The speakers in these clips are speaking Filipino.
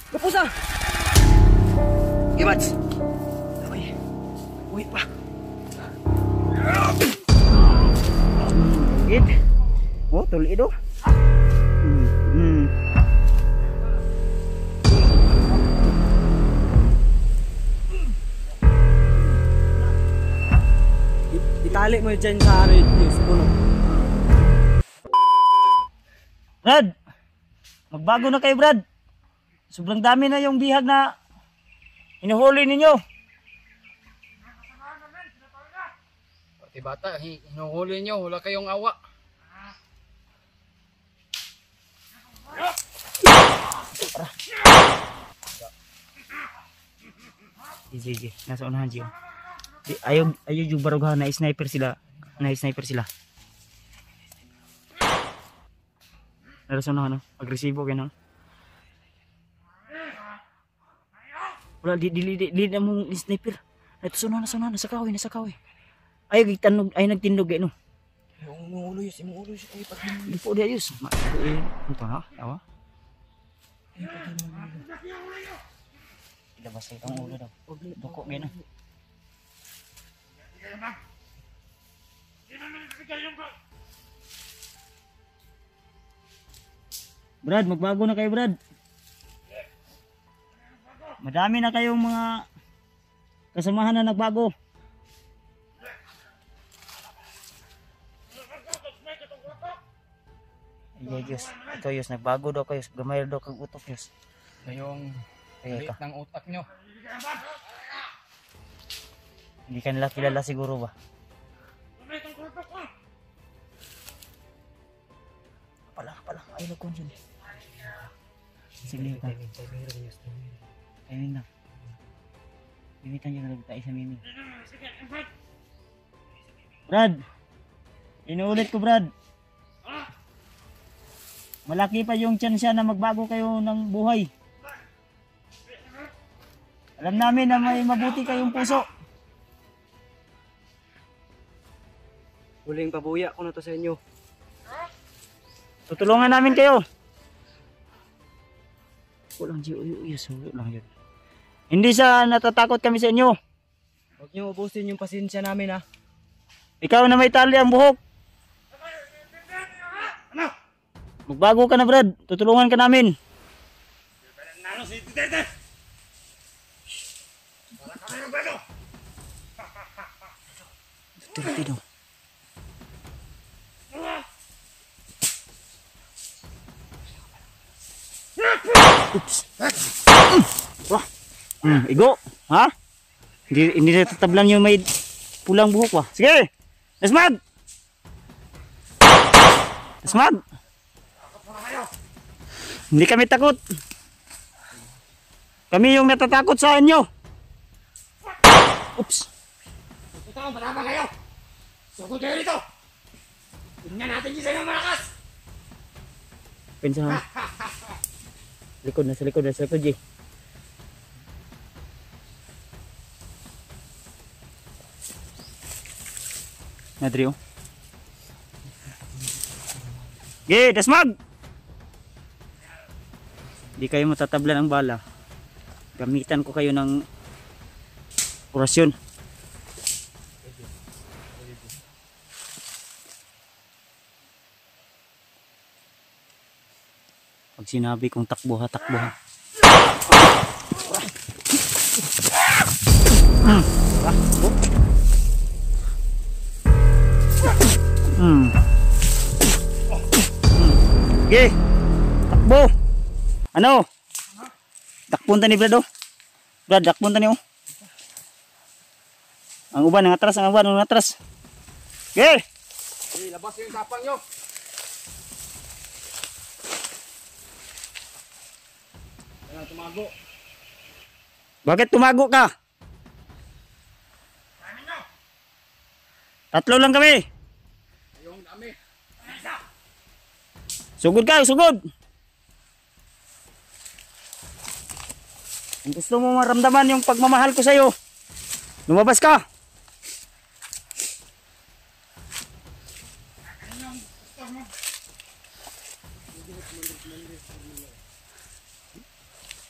Kapusa! Imats! Uy. Uy pa. Gid. Oh, tulido. Itali mo dyan sa radius puno. Brad, magbago na kayo Brad. Sobrang dami na yung bihag na hinuhuli ninyo. Pati bata, hinuhuli nyo, wala kayong awa. Sige, nasa unahan Gio. Ayaw yung barughan na sniper sila. Nasa unahan, no? Agresibo kayo, no? Wala, di na mong sniper. Nasa unahan, nasa kaway. Ayaw gitanog, ay nagtindog, no? Yung uluyos, ay pag Hindi po di ayos. Ito ha? Awa? Ilabas sa itong ulo daw. Duko gano. Brad, magbago na kayo Brad. Madami na kayong mga kasamahan na nagbago. Iya Diyos, ito Diyos, nagbago daw kayo, gamay daw kag utok Diyos. yung liit ng utak nyo. Hindi ka nila kilala siguro ba? Pala, ay lagkon dyan. Sige ka. Timing na. Mimitan dyan nalagtay sa mimi. Brad! Inuulit ko Brad. Malaki pa yung tsansya na magbago kayo ng buhay. Alam namin na may mabuti kayong puso. Huling pabuya ko na to sa inyo. Tutulungan namin kayo. Walang sulo lang yun. Hindi sa natatakot kami sa inyo. Huwag nyo ubusin yung pasensya namin ha. Ikaw na may tali ang buhok. Magbago ka na Brad. Tutulungan ka namin. Tino. Oops. Igo, ha? Hindi natatablan yung may pulang buhok ba? Sige! Nasmag! Hindi kami takot. Kami yung natatakot sa inyo. Oops. Ito ang patama kayo. Sugod kayo dito. Tingnan natin yung sa'yo malakas. Pensa ha? Sa likod, G. Nadrio. Ge, dasmag! Hindi kayo matatablan ng bala. Gamitan ko kayo ng orasyon. Pag sinabi kong takbo ha. Ge, takbo. Ano? Dakpunta ni Brad, oh. Brad, dakpunta ni, oh. Ang uban, ang atras. Ge! Labas yung tapang nyo. Kaya tumago. Bakit tumago ka? Tatlo lang kami. Yung dami. Sugod ka, sugod. Kung gusto mo maramdaman yung pagmamahal ko sa'yo, lumabas ka.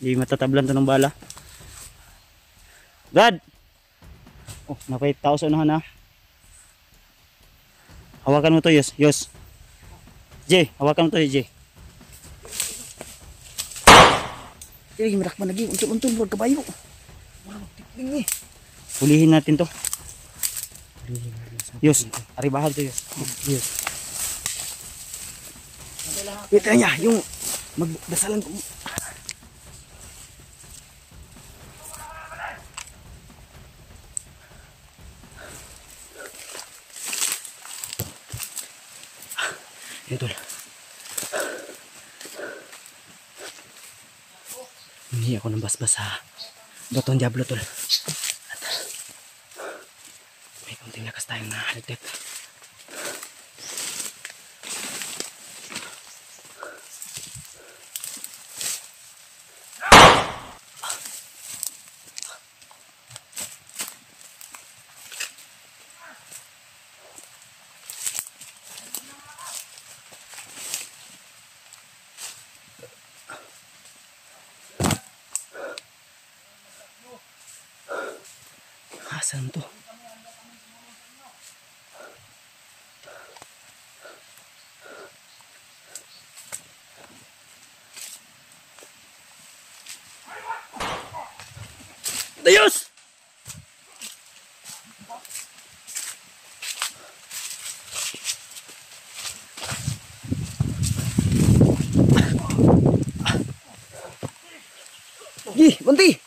Di matatablan to ng bala. God! Oh, napay tao sa unahan ha. Hawakan mo to, Yos. Yos. Jay, hawakan mo to, Jay. Sige, mirakman lagi. Untun-untun, bro, kabayo. Tikling eh. Hulihin natin to. Yos, aribahan to, Yos. Yos. Ito niya, yung magdasalan ko. Yan, tol. Hindi ako ng basbas sa Dotong Diablo, tol. At may kunting lakas tayong nahaligtip. Asan to? Dayos! Gi, bunti!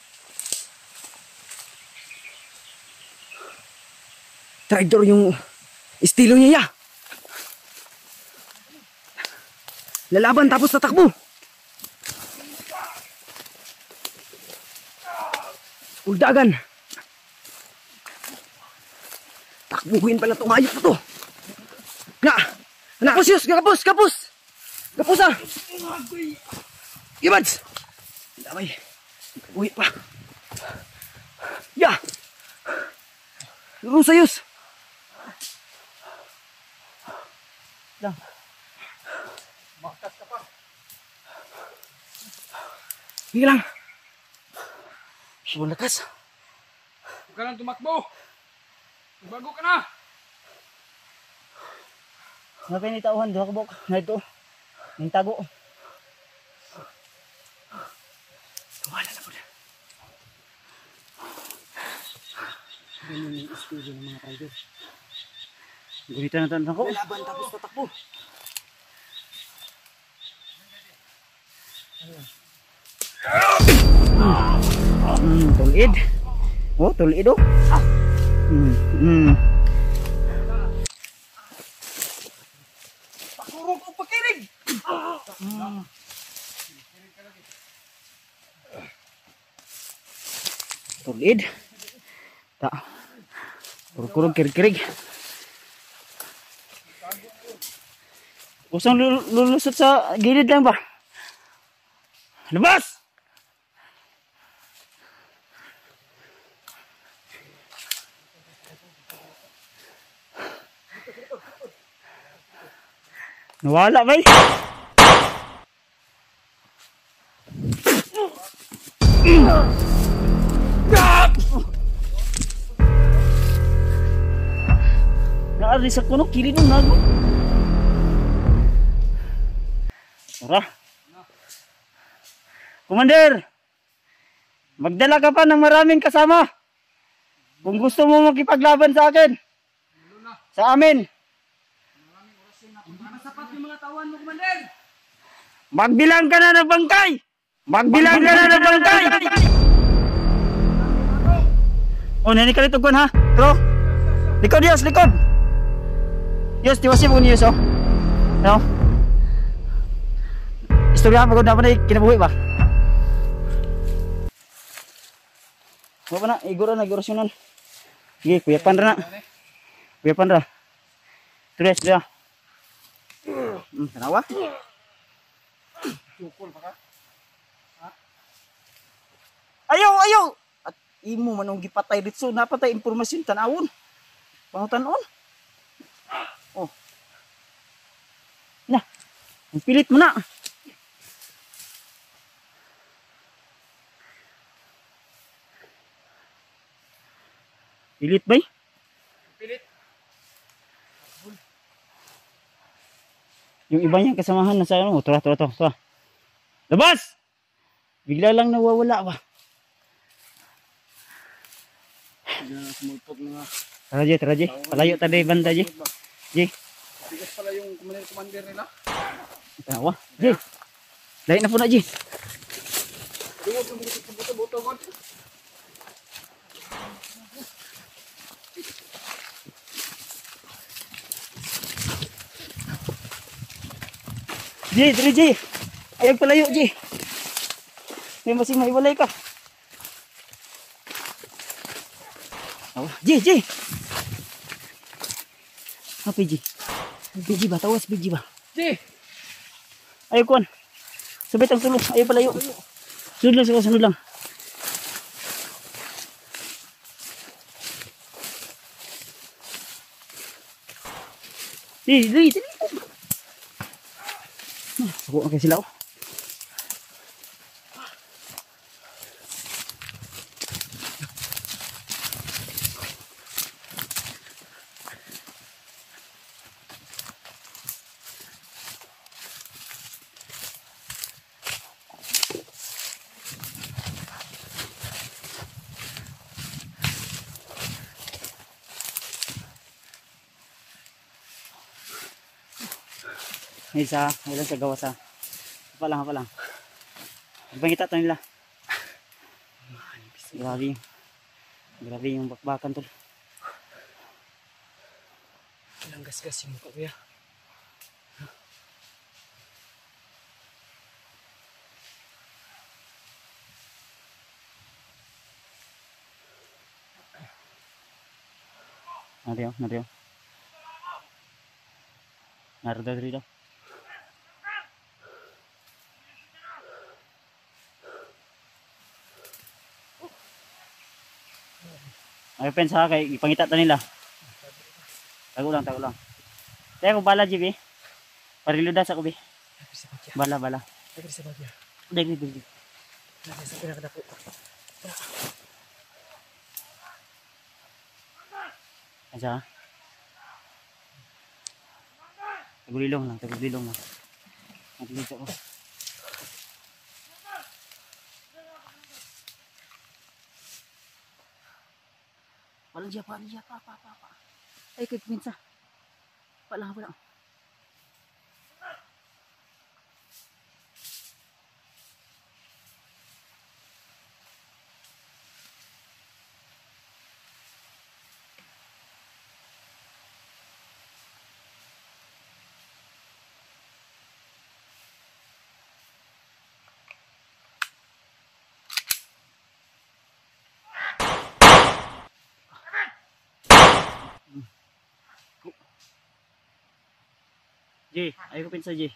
Traitor yung estilo niya ya. Lalaban tapos tatakbo. Uldagan. Takbuhin pala itong hayop na to. Kapos Yos, kapos, kapos. Kapos ah. Ibads. Damay. Uwi pa. Ya. Lurus Yos. Lang. Makas ka pa. Sige lang. Ibang lakas. Huwag ka lang tumakbo. Bago ka na. Nga pinitauhan, duha kabok. Na ito. Yung tago. Tumala na po na. Ganyan yung estilo ng mga traitor. Gurita na tanong ko. Laban tapos tatakbo. Tulid. Oh, tulid oh. Pakurog o pakirig. Tulid. Ta. Kurkurog kirig-kirig. Usang lulusot sa gilid lang ba? Labas! Nawala ba? Naari sa kuno, kilid ng nago. Tara. Commander, magdala ka pa ng maraming kasama. Kung gusto mo makipaglaban sa akin. Sa amin. Hindi pa sapat yung mga tawan mo, Commander. Magbilang ka na ng bangkay. Magbilang ka na ng bangkay. Oh, nani ka nito ha? Bro. Likod, Yos, likod. Yos, tiwasin mo ni Yos, oh. No? Istorya pagod na pa na kinabuhi ba? Ano pa na? Igura na, igurasyonan. Sige, kuyapan ra na. Kuyapan ra. Tres, dia. Tanawa? Sukol pa ka? Ayaw, ayaw! At imo manong gipatay ditso, napatay impormasyon, tanawon. Pangutan-on. Oh. Na, ang pilit mo na. Pilit ba? Pilit. Yung iba niyang kasamahan nasa ano, tura. Labas! Bigla lang nawawala ba? Sumulpot mga. Tara, Ji. Palayo tayo banda, Ji. Ji. Bigas pala yung commander nila. Tawa. Ji. Lain na po na, Ji. Buto. Ji, dali, Ji. Ayag palayo, Ji. May masing maiwalay ka. Oh, Ji. Apa, Ji? Ji ba? Tawas, Ji ba? Ji! Ayaw, kuan. Sabit ang tulong. Ayaw palayo. Sunod lang. Dali. Suko na kayo sila, oh. Isa, ilan sa gawas ha. Hapa lang. Pangita to nila. Grabe yung bakbakan tol. Ilang gas yung mukha kuya. Naryo. Nardo dito. Ay pensa kay ipangita ta nila. Tago lang. Kaya ko bala GB. Pariluda sa ko bi. Bala. Lagi sa bagya. Dali. Lagi sa pinakadako. Asa? Tagulilong lang. Naglito ko. Walang siya pa. Ay, kay pinsa. Wala. Ji, ayo ko pinsa Ji.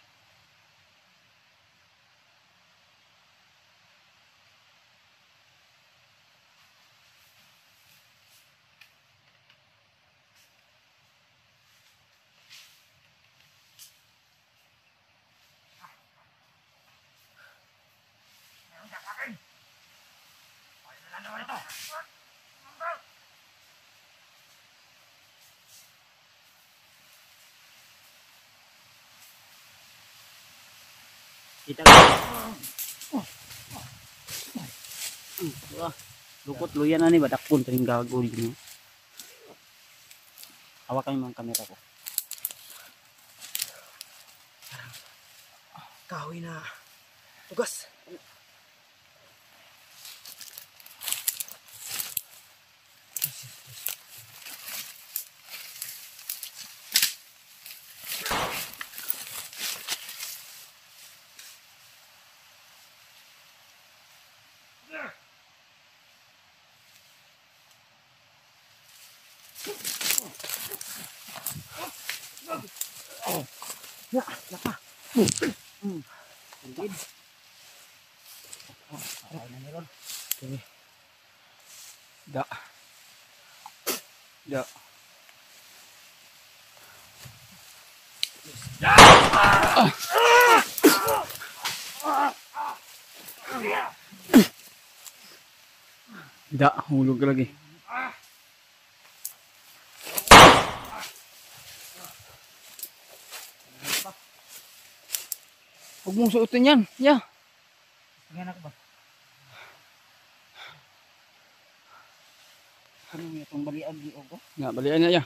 Kita wah, lukot luyan na ni badak pun tering gagol gini. Hawakan mo ang kamera ko. Kahoy na tugas. Ya, lapa. Indeed. Aray na meron. Okay. Da. Da, hulog lagi. Huwag mong suotin yan. Ya. Tingnan ako ba? Ano yung itong balian di ko? Nga, balian niya ya.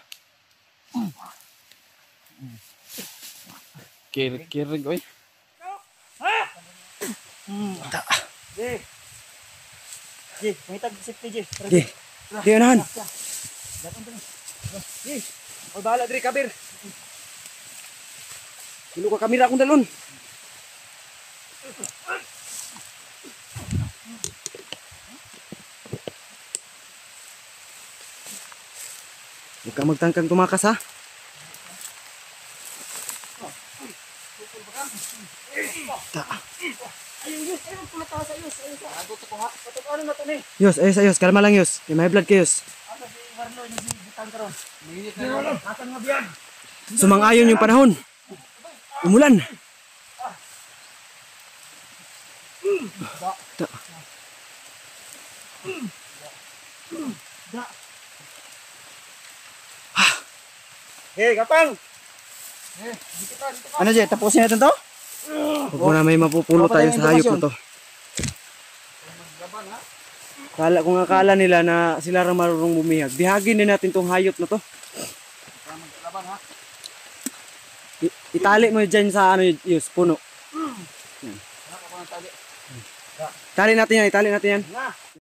Kirig, oy. Ji, pangitag safety Ji. Di. Di, unahan. Di. Ay, bahala diri, kabir. Dilo ka kamera akong dalon. Huwag ka magtangkang tumakas ha. Yus, ayos, kalma lang Yus. May blood ka Yus. Sumang-ayon yung panahon. Umulan. Hey, kapang! Ano Ji, tapusin natin to? Huwag mo na may mapupulo tayo sa hayop na to. Akala nila na sila lang marunong bumihag. Bihagin din natin tong hayop na to. Itali mo dyan sa ano Yus, puno. Itali natin yan, itali natin yan.